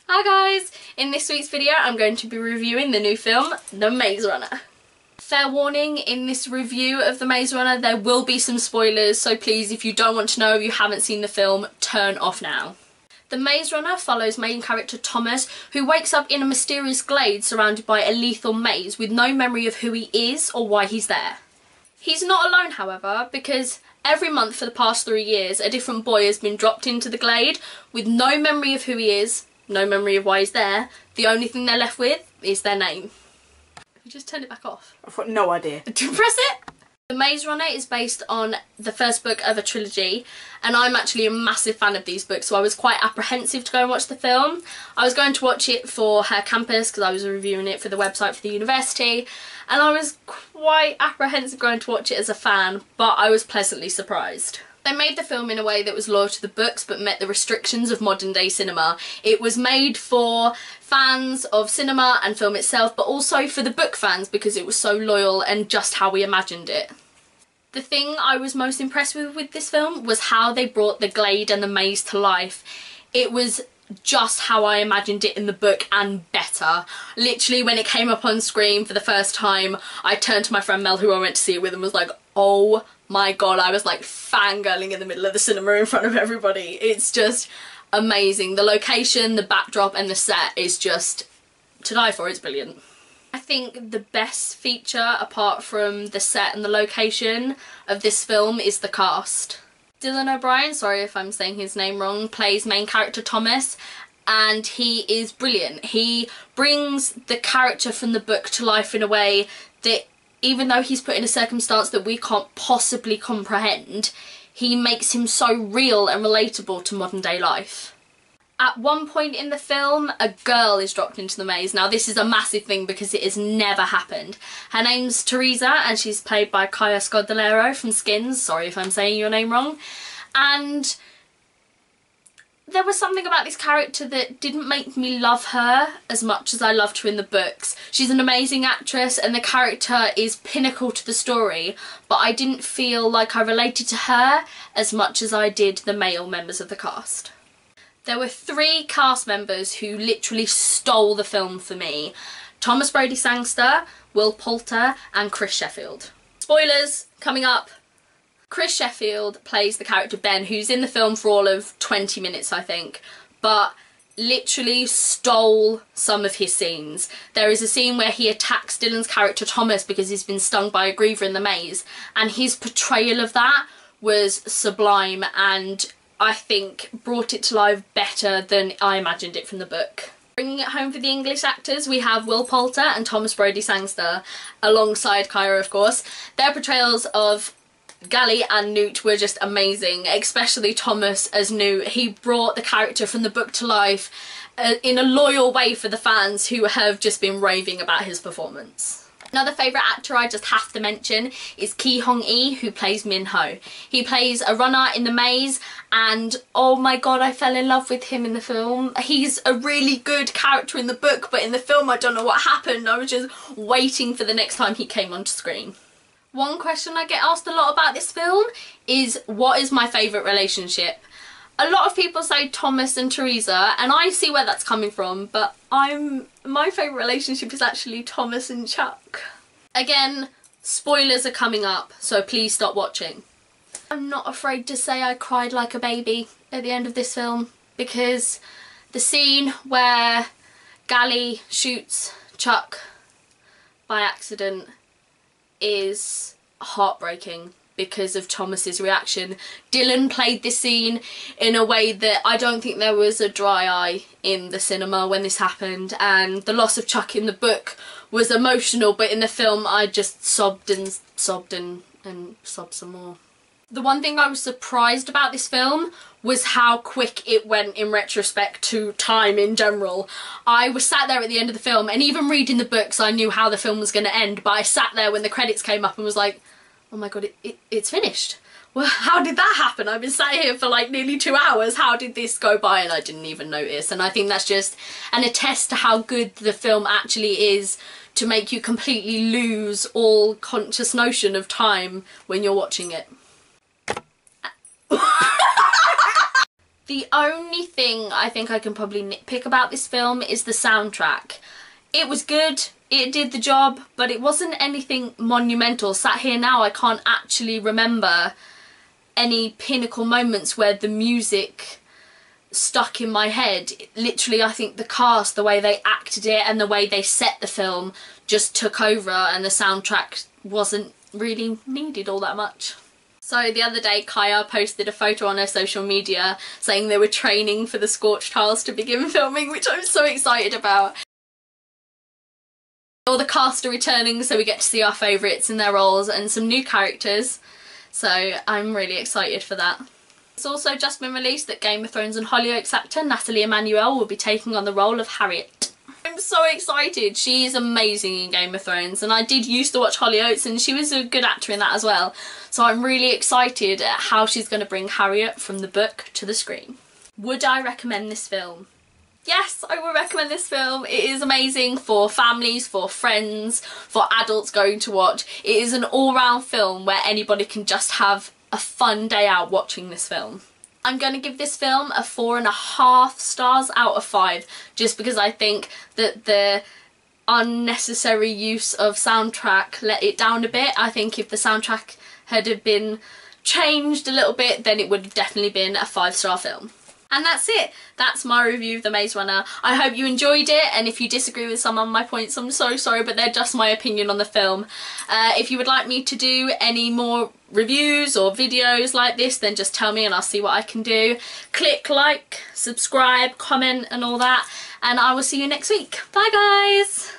Hi guys! In this week's video I'm going to be reviewing the new film, The Maze Runner. Fair warning, in this review of The Maze Runner there will be some spoilers, so please, if you don't want to know, if you haven't seen the film, turn off now. The Maze Runner follows main character Thomas, who wakes up in a mysterious glade surrounded by a lethal maze with no memory of who he is or why he's there. He's not alone, however, because every month for the past 3 years a different boy has been dropped into the glade with no memory of who he is, no memory of why he's there. The only thing they're left with is their name. You just turned it back off. I've got no idea. Press it! The Maze Runner is based on the first book of a trilogy, and I'm actually a massive fan of these books, so I was quite apprehensive to go and watch the film. I was going to watch it for her campus because I was reviewing it for the website for the university, and I was quite apprehensive going to watch it as a fan, but I was pleasantly surprised. They made the film in a way that was loyal to the books but met the restrictions of modern day cinema. It was made for fans of cinema and film itself, but also for the book fans because it was so loyal and just how we imagined it. The thing I was most impressed with this film was how they brought the glade and the maze to life. It was just how I imagined it in the book and better. Literally, when it came up on screen for the first time, I turned to my friend Mel, who I went to see it with, and was like, oh my god, I was like fangirling in the middle of the cinema in front of everybody. It's just amazing. The location, the backdrop and the set is just to die for. It's brilliant. I think the best feature, apart from the set and the location of this film, is the cast. Dylan O'Brien, sorry if I'm saying his name wrong, plays main character Thomas, and he is brilliant. He brings the character from the book to life in a way that, even though he's put in a circumstance that we can't possibly comprehend, he makes him so real and relatable to modern day life. At one point in the film, a girl is dropped into the maze. Now this is a massive thing because it has never happened. Her name's Teresa and she's played by Kaya Scodelario from Skins. Sorry if I'm saying your name wrong. And there was something about this character that didn't make me love her as much as I loved her in the books. She's an amazing actress and the character is pinnacle to the story, but I didn't feel like I related to her as much as I did the male members of the cast. There were 3 cast members who literally stole the film for me. Thomas Brodie Sangster, Will Poulter and Chris Sheffield. Spoilers coming up. Chris Sheffield plays the character Ben, who's in the film for all of 20 minutes I think, but literally stole some of his scenes. There is a scene where he attacks Dylan's character Thomas because he's been stung by a griever in the maze, and his portrayal of that was sublime and I think brought it to life better than I imagined it from the book. Bringing it home for the English actors, we have Will Poulter and Thomas Brodie Sangster, alongside Kaya of course. Their portrayals of Gally and Newt were just amazing, especially Thomas as Newt. He brought the character from the book to life in a loyal way for the fans who have just been raving about his performance. Another favourite actor I just have to mention is Ki Hong-ee, who plays Min Ho. He plays a runner in the maze and oh my god, I fell in love with him in the film. He's a really good character in the book, but in the film I don't know what happened. I was just waiting for the next time he came onto screen. One question I get asked a lot about this film is, what is my favourite relationship? A lot of people say Thomas and Teresa, and I see where that's coming from, but my favourite relationship is actually Thomas and Chuck. Again, spoilers are coming up, so please stop watching. I'm not afraid to say I cried like a baby at the end of this film, because the scene where Gally shoots Chuck by accident is heartbreaking because of Thomas's reaction. Dylan played this scene in a way that I don't think there was a dry eye in the cinema when this happened, and the loss of Chuck in the book was emotional, but in the film I just sobbed and sobbed and sobbed some more. The one thing I was surprised about this film was how quick it went in retrospect to time in general. I was sat there at the end of the film, and even reading the books I knew how the film was going to end, but I sat there when the credits came up and was like, oh my god, it's finished. Well, how did that happen? I've been sat here for like nearly 2 hours. How did this go by? And I didn't even notice. And I think that's just an attest to how good the film actually is to make you completely lose all conscious notion of time when you're watching it. The only thing I think I can probably nitpick about this film is the soundtrack. It was good, it did the job, but it wasn't anything monumental. Sat here now, I can't actually remember any pinnacle moments where the music stuck in my head. Literally, I think the cast, the way they acted it and the way they set the film just took over, and the soundtrack wasn't really needed all that much. So the other day, Kaya posted a photo on her social media saying they were training for the Scorch Trials to begin filming, which I'm so excited about. All the cast are returning, so we get to see our favourites in their roles and some new characters. So I'm really excited for that. It's also just been released that Game of Thrones and Hollyoaks actor Nathalie Emmanuel will be taking on the role of Harriet. I'm so excited. She is amazing in Game of Thrones, and I did used to watch Hollyoaks and she was a good actor in that as well. So I'm really excited at how she's going to bring Harriet from the book to the screen. Would I recommend this film? Yes, I will recommend this film. It is amazing for families, for friends, for adults going to watch. It is an all-round film where anybody can just have a fun day out watching this film. I'm going to give this film a 4.5 stars out of 5, just because I think that the unnecessary use of soundtrack let it down a bit. I think if the soundtrack had been changed a little bit, then it would have definitely been a 5-star film. And that's it. That's my review of The Maze Runner. I hope you enjoyed it, and if you disagree with some of my points, I'm so sorry, but they're just my opinion on the film. If you would like me to do any more reviews or videos like this, then just tell me and I'll see what I can do. Click like, subscribe, comment and all that, and I will see you next week. Bye guys!